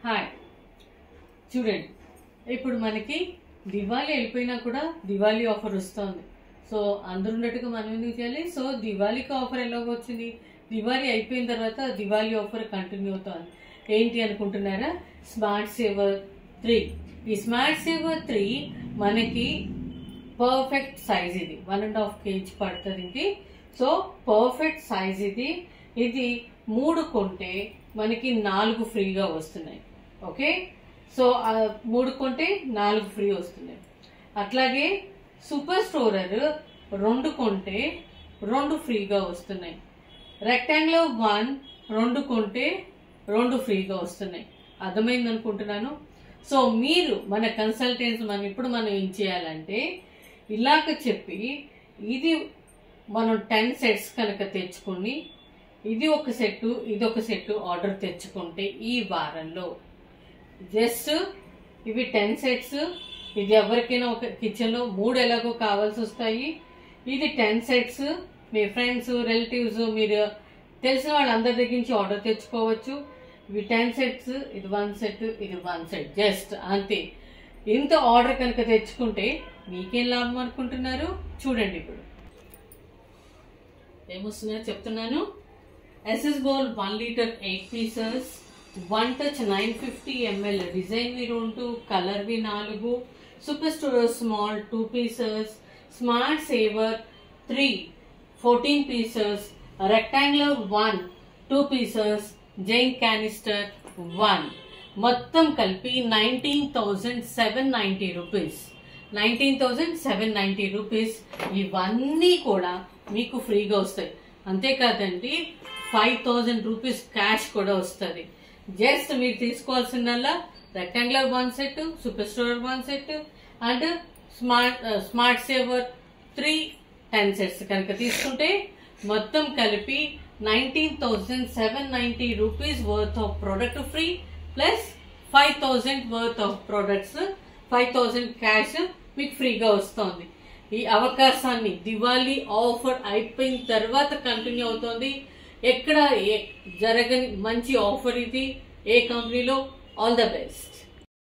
Hi చూడండి, ఇప్పుడు మనకి దివాళీ వెళ్ళిపోయినా కూడా దివాళీ ఆఫర్ వస్తుంది. సో అందరూ ఉన్నట్టుగా మనం ఎందుకు చేయాలి? సో దివాళీకి ఆఫర్ ఎలాగో వచ్చింది, దివాళీ అయిపోయిన తర్వాత దివాళీ ఆఫర్ కంటిన్యూ అవుతుంది. ఏంటి అనుకుంటున్నారా? Smart saver 3. ఈ స్మార్ట్ సేవర్ 3 మనకి పర్ఫెక్ట్ సైజ్, ఇది 1.5 kg పడుతుంది ఇది. సో పర్ఫెక్ట్ సైజ్ ఇది. ఇది 3 కొంటే మనకి 4 ఫ్రీగా వస్తున్నాయి. ఓకే, సో 3 కొంటే 4 ఫ్రీ వస్తున్నాయి. అట్లాగే సూపర్ స్టోరర్ 2 కొంటే 2 ఫ్రీగా వస్తున్నాయి. రెక్టాంగులర్ 1 2 కొంటే 2 ఫ్రీగా వస్తున్నాయి. అర్థమైంది అనుకుంటున్నాను. సో మీరు మన కన్సల్టెంట్స్ ఇప్పుడు మనం ఏం చేయాలంటే ఇలాగ చెప్పి, ఇది మనం 10 సెట్స్ కనుక తెచ్చుకొని ఇది ఒక సెట్ ఇది ఒక సెట్ ఆర్డర్ తెచ్చుకుంటే ఈ వారంలో జస్ట్ ఇవి 10 సెట్స్, ఇది ఎవరికైనా ఒక కిచెన్లో 3 ఎలాగో కావాల్సి వస్తాయి. ఇది 10 సెట్స్ మీ ఫ్రెండ్స్ రిలేటివ్స్ మీరు తెలిసిన వాళ్ళందరి దగ్గర నుంచి ఆర్డర్ తెచ్చుకోవచ్చు. ఇవి 10 సెట్స్, ఇది 1 సెట్ ఇది 1 సెట్, జస్ట్ అంతే. ఇంత ఆర్డర్ కనుక తెచ్చుకుంటే మీకేం లాభం అనుకుంటున్నారు? చూడండి ఇప్పుడు ఏమొస్తున్నాయో చెప్తున్నాను. SS bowl 1 litre 8 pieces, one touch 950 ml design V 2, colour V 4, super storer small 2 pieces, smart saver 3 14 pieces, rectangular 1 2 pieces, జైన్ క్యానిస్టర్ 1, మొత్తం కలిపి 19,790 రూపీస్. 19,790 రూపీస్. ఇవన్నీ కూడా మీకు ఫ్రీగా వస్తాయి. అంతేకాదండి 5,000 రూపీస్ క్యాష్ కూడా వస్తుంది. జస్ట్ మీరు తీసుకోవాల్సిందల్లా rectangular 1 set, super storer 1 set and smart saver 3 10 sets కనుక తీసుకుంటే మొత్తం కలిపి 19,790 rupees worth of product free, plus 5,000 worth of products 5,000 cash మీకు ఫ్రీగా వస్తుంది. ఈ అవకాశాన్ని దివాళీ ఆఫర్ అయిపోయిన తర్వాత కంటిన్యూ అవుతుంది. ఎక్కడ జరగని మంచి ఆఫర్ ఇది ఏ కంపెనీలో. All the best.